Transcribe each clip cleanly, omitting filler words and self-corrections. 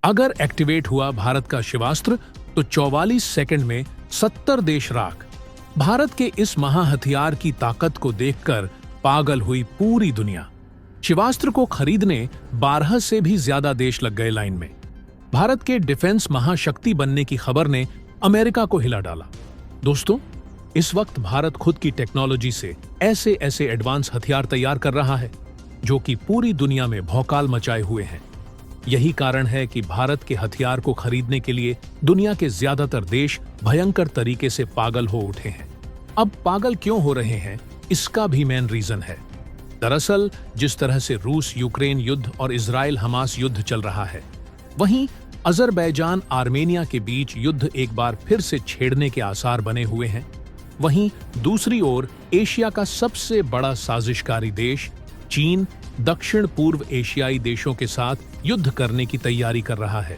अगर एक्टिवेट हुआ भारत का शिवास्त्र तो 44 सेकंड में 70 देश राख। भारत के इस महा हथियार की ताकत को देखकर पागल हुई पूरी दुनिया। शिवास्त्र को खरीदने 12 से भी ज्यादा देश लग गए लाइन में। भारत के डिफेंस महाशक्ति बनने की खबर ने अमेरिका को हिला डाला। दोस्तों, इस वक्त भारत खुद की टेक्नोलॉजी से ऐसे ऐसे एडवांस हथियार तैयार कर रहा है जो कि पूरी दुनिया में भौकाल मचाए हुए हैं। यही कारण है कि भारत के हथियार को खरीदने के लिए दुनिया के ज्यादातर देश भयंकर तरीके से पागल हो उठे हैं। अब पागल क्यों हो रहे हैं, इसका भी मेन रीजन है। दरअसल जिस तरह से रूस यूक्रेन युद्ध और इजराइल हमास युद्ध चल रहा है, वहीं अजरबैजान आर्मेनिया के बीच युद्ध एक बार फिर से छेड़ने के आसार बने हुए हैं। वहीं दूसरी ओर एशिया का सबसे बड़ा साजिशकारी देश चीन दक्षिण पूर्व एशियाई देशों के साथ युद्ध करने की तैयारी कर रहा है।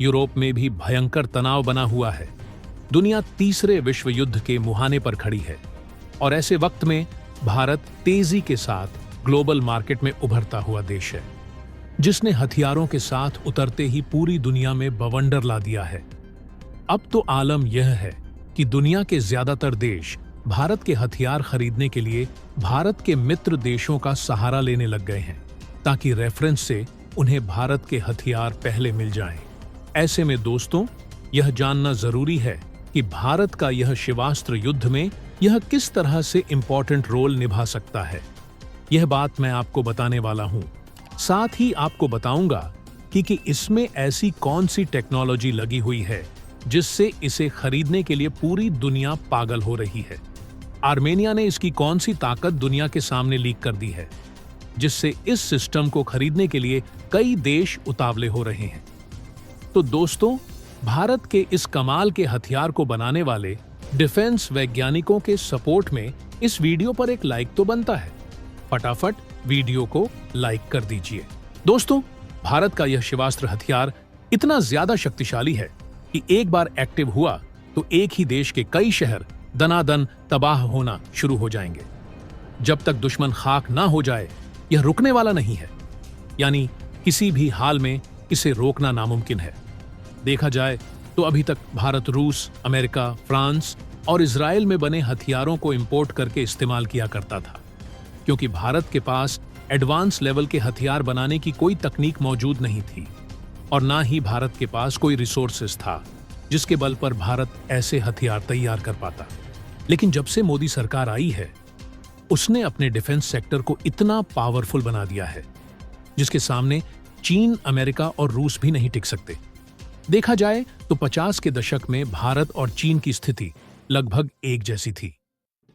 यूरोप में भी भयंकर तनाव बना हुआ है। दुनिया तीसरे विश्व युद्ध के मुहाने पर खड़ी है और ऐसे वक्त में भारत तेजी के साथ ग्लोबल मार्केट में उभरता हुआ देश है, जिसने हथियारों के साथ उतरते ही पूरी दुनिया में बवंडर ला दिया है। अब तो आलम यह है कि दुनिया के ज्यादातर देश भारत के हथियार खरीदने के लिए भारत के मित्र देशों का सहारा लेने लग गए हैं, ताकि रेफरेंस से उन्हें भारत के हथियार पहले मिल जाएं। ऐसे में दोस्तों, यह जानना जरूरी है कि भारत का यह शिवास्त्र युद्ध में यह किस तरह से इंपॉर्टेंट रोल निभा सकता है। यह बात मैं आपको बताने वाला हूं। साथ ही आपको बताऊंगा कि इसमें ऐसी कौन सी टेक्नोलॉजी लगी हुई है जिससे इसे खरीदने के लिए पूरी दुनिया पागल हो रही है। आर्मेनिया ने इसकी कौन सी ताकत दुनिया के सामने लीक कर दी है, जिससे इस सिस्टम को खरीदने के लिए कई देश उतावले हो रहे हैं। तो दोस्तों, भारत के इस कमाल के हथियार को बनाने वाले डिफेंस वैज्ञानिकों के सपोर्ट में इस वीडियो पर एक लाइक तो बनता है। फटाफट वीडियो को लाइक कर दीजिए। दोस्तों, भारत का यह शिवास्त्र हथियार इतना ज्यादा शक्तिशाली है कि एक बार एक्टिव हुआ तो एक ही देश के कई शहर दनादन तबाह होना शुरू हो जाएंगे। जब तक दुश्मन खाक ना हो जाए, यह रुकने वाला नहीं है। यानी किसी भी हाल में इसे रोकना नामुमकिन है। देखा जाए तो अभी तक भारत रूस, अमेरिका, फ्रांस और इजराइल में बने हथियारों को इंपोर्ट करके इस्तेमाल किया करता था, क्योंकि भारत के पास एडवांस लेवल के हथियार बनाने की कोई तकनीक मौजूद नहीं थी और ना ही भारत के पास कोई रिसोर्सेस था जिसके बल पर भारत ऐसे हथियार तैयार कर पाता। लेकिन जब से मोदी सरकार आई है, उसने अपने डिफेंस सेक्टर को इतना पावरफुल बना दिया है जिसके सामने चीन, अमेरिका और रूस भी नहीं टिक सकते। देखा जाए तो 50 के दशक में भारत और चीन की स्थिति लगभग एक जैसी थी,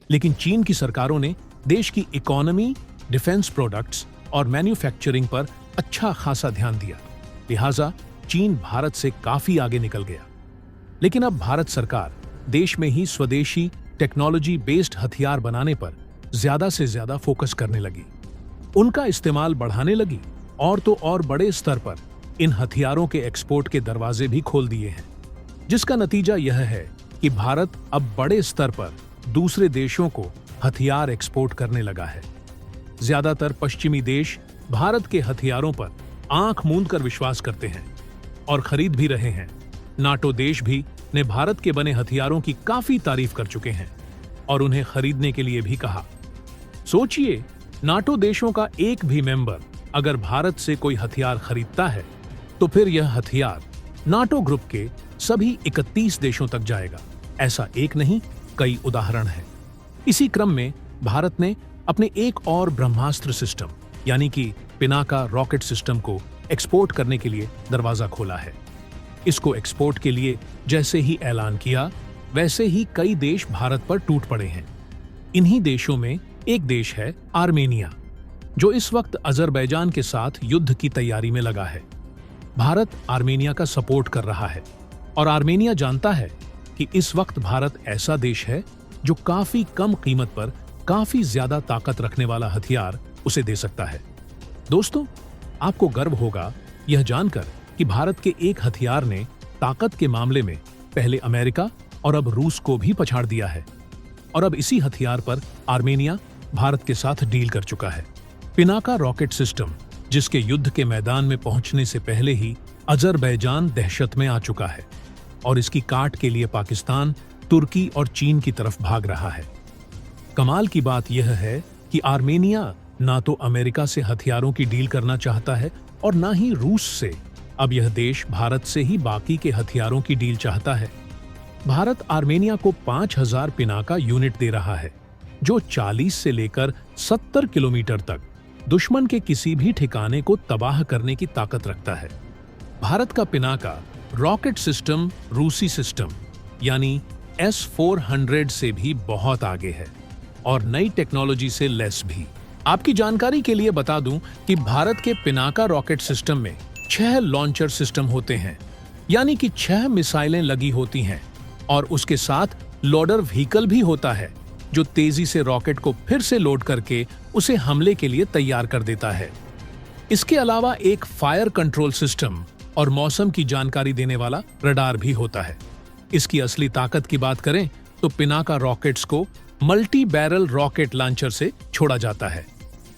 लेकिन चीन की सरकारों ने देश की इकोनॉमी, डिफेंस प्रोडक्ट्स और मैन्युफैक्चरिंग पर अच्छा खासा ध्यान दिया। लिहाजा चीन भारत से काफी आगे निकल गया। लेकिन अब भारत सरकार देश में ही स्वदेशी टेक्नोलॉजी बेस्ड हथियार बनाने पर ज्यादा से ज्यादा फोकस करने लगी, उनका इस्तेमाल बढ़ाने लगी और तो और बड़े स्तर पर इन हथियारों के एक्सपोर्ट के दरवाजे भी खोल दिए हैं, जिसका नतीजा यह है कि भारत अब बड़े स्तर पर दूसरे देशों को हथियार एक्सपोर्ट करने लगा है। ज्यादातर पश्चिमी देश भारत के हथियारों पर आंख मूंद कर विश्वास करते हैं और खरीद भी रहे हैं। नाटो देश भी ने भारत के बने हथियारों की काफी तारीफ कर चुके हैं और उन्हें खरीदने के लिए भी कहा। सोचिए, नाटो देशों का एक भी मेंबर अगर भारत से कोई हथियार खरीदता है तो फिर यह हथियार नाटो ग्रुप के सभी 31 देशों तक जाएगा। ऐसा एक नहीं, कई उदाहरण हैं। इसी क्रम में भारत ने अपने एक और ब्रह्मास्त्र सिस्टम यानी कि पिनाका रॉकेट सिस्टम को एक्सपोर्ट करने के लिए दरवाजा खोला है। इसको एक्सपोर्ट के लिए जैसे ही ऐलान किया, वैसे ही कई देश भारत पर टूट पड़े हैं। इन्हीं देशों में एक देश है आर्मेनिया, जो इस वक्त अजरबैजान के साथ युद्ध की तैयारी में लगा है। भारत आर्मेनिया का सपोर्ट कर रहा है और आर्मेनिया जानता है कि इस वक्त भारत ऐसा देश है जो काफी कम कीमत पर काफी ज्यादा ताकत रखने वाला हथियार उसे दे सकता है। दोस्तों, आपको गर्व होगा यह जानकर कि भारत के एक हथियार ने ताकत के मामले में पहले अमेरिका और अब रूस को भी पछाड़ दिया है और अब इसी हथियार पर आर्मेनिया भारत के साथ डील कर चुका है। पिनाका रॉकेट सिस्टम, जिसके युद्ध के मैदान में पहुंचने से पहले ही अजरबैजान दहशत में आ चुका है और इसकी काट के लिए पाकिस्तान, तुर्की और चीन की तरफ भाग रहा है। कमाल की बात यह है कि आर्मेनिया ना तो अमेरिका से हथियारों की डील करना चाहता है और ना ही रूस से। अब यह देश भारत से ही बाकी के हथियारों की डील चाहता है। भारत आर्मेनिया को 5000 पिनाका यूनिट दे रहा है, जो 40 से लेकर 70 किलोमीटर तक दुश्मन के किसी भी ठिकाने को तबाह करने की ताकत रखता है। भारत का पिनाका रॉकेट सिस्टम रूसी सिस्टम यानी S-400 से भी बहुत आगे है और नई टेक्नोलॉजी से लेस भी। आपकी जानकारी के लिए बता दूं कि भारत के पिनाका रॉकेट सिस्टम में 6 लॉन्चर सिस्टम होते हैं, यानी कि 6 मिसाइलें लगी होती हैं और उसके साथ लोडर व्हीकल भी होता है, जो तेजी से रॉकेट को फिर से लोड करके उसे हमले के लिए तैयार कर देता है। इसके अलावा एक फायर कंट्रोल सिस्टम और मौसम की जानकारी देने वाला रडार भी होता है। इसकी असली ताकत की बात करें तो पिनाका रॉकेट्स को मल्टी बैरल रॉकेट लॉन्चर से छोड़ा जाता है।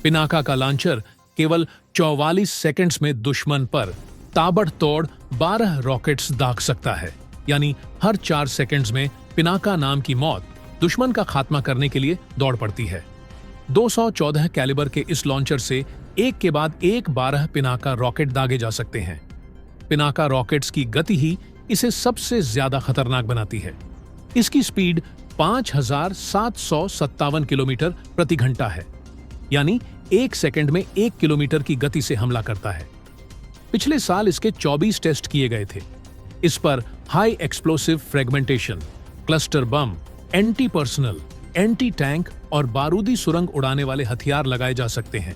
पिनाका का लॉन्चर केवल 44 सेकंड्स में दुश्मन पर ताबड़तोड़ 12 रॉकेट्स दाग सकता है, यानी हर 4 सेकंड्स में पिनाका नाम की मौत दुश्मन का खात्मा करने के लिए दौड़ पड़ती है। 214 कैलिबर के इस लॉन्चर से एक के बाद एक 12 पिनाका रॉकेट दागे जा सकते हैं। पिनाका रॉकेट्स की गति ही इसे सबसे ज्यादा खतरनाक बनाती है। इसकी स्पीड 5757 किलोमीटर प्रति घंटा है, यानी 1 सेकंड में 1 किलोमीटर की गति से हमला करता है। पिछले साल इसके 24 टेस्ट किए गए थे। इस पर high explosive fragmentation, cluster bomb, anti personal, anti tank और बारूदी सुरंग उड़ाने वाले हथियार लगाए जा सकते हैं।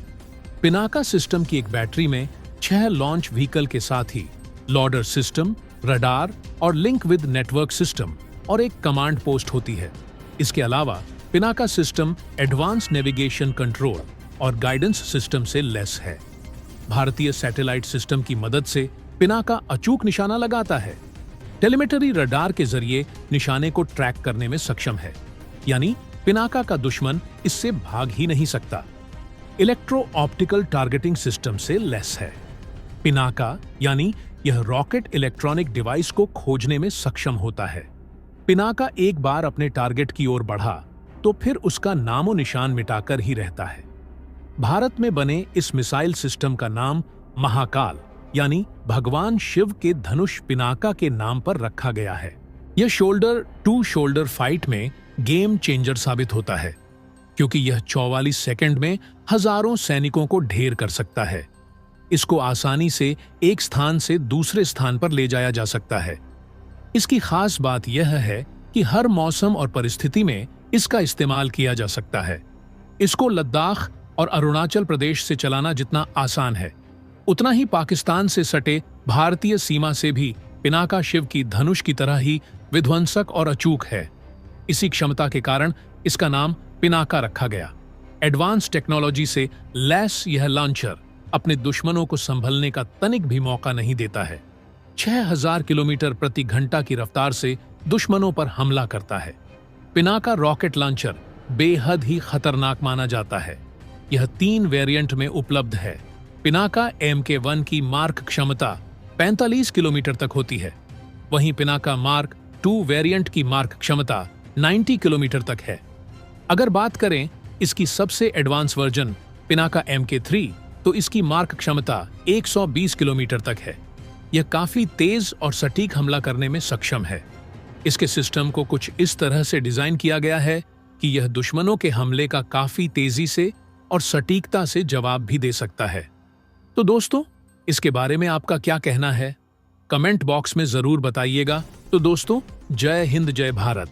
पिनाका सिस्टम की एक बैटरी में 6 लॉन्च व्हीकल के साथ ही लॉडर सिस्टम, रडार और लिंक विद नेटवर्क सिस्टम और एक कमांड पोस्ट होती है। इसके अलावा Pinaka system advance navigation control और गाइडेंस सिस्टम से लेस है। भारतीय सैटेलाइट सिस्टम की मदद से पिनाका अचूक निशाना लगाता है। टेलीमेट्री रडार के जरिए निशाने को ट्रैक करने में सक्षम है, यानी पिनाका का दुश्मन इससे भाग ही नहीं सकता। इलेक्ट्रो ऑप्टिकल टारगेटिंग सिस्टम से लेस है। पिनाका यानी यह रॉकेट इलेक्ट्रॉनिक डिवाइस को खोजने में सक्षम होता है। पिनाका एक बार अपने टारगेट की ओर बढ़ा तो फिर उसका नामो निशान मिटाकर ही रहता है। भारत में बने इस मिसाइल सिस्टम का नाम महाकाल यानी भगवान शिव के धनुष पिनाका के नाम पर रखा गया है। यह शोल्डर टू शोल्डर फाइट में गेम चेंजर साबित होता है, क्योंकि यह 44 सेकंड में हजारों सैनिकों को ढेर कर सकता है। इसको आसानी से एक स्थान से दूसरे स्थान पर ले जाया जा सकता है। इसकी खास बात यह है कि हर मौसम और परिस्थिति में इसका इस्तेमाल किया जा सकता है। इसको लद्दाख और अरुणाचल प्रदेश से चलाना जितना आसान है, उतना ही पाकिस्तान से सटे भारतीय सीमा से भी पिनाका शिव की धनुष की तरह ही विध्वंसक और अचूक है। इसी क्षमता के कारण इसका नाम पिनाका रखा गया। एडवांस टेक्नोलॉजी से लैस यह लॉन्चर अपने दुश्मनों को संभलने का तनिक भी मौका नहीं देता है। 6000 किलोमीटर प्रति घंटा की रफ्तार से दुश्मनों पर हमला करता है। पिनाका रॉकेट लॉन्चर बेहद ही खतरनाक माना जाता है। यह 3 वेरिएंट में उपलब्ध है। पिनाका MK1 की मार्क क्षमता 45 किलोमीटर तक होती है, वहीं पिनाका मार्क 2 वेरिएंट की मार्क क्षमता 90 किलोमीटर तक है। अगर बात करें इसकी सबसे एडवांस वर्जन पिनाका MK3, तो इसकी मार्क क्षमता 120 किलोमीटर तक है। यह काफी तेज और सटीक हमला करने में सक्षम है। इसके सिस्टम को कुछ इस तरह से डिजाइन किया गया है कि यह दुश्मनों के हमले का काफी तेजी से और सटीकता से जवाब भी दे सकता है। तो दोस्तों, इसके बारे में आपका क्या कहना है? कमेंट बॉक्स में जरूर बताइएगा। तो दोस्तों, जय हिंद, जय भारत।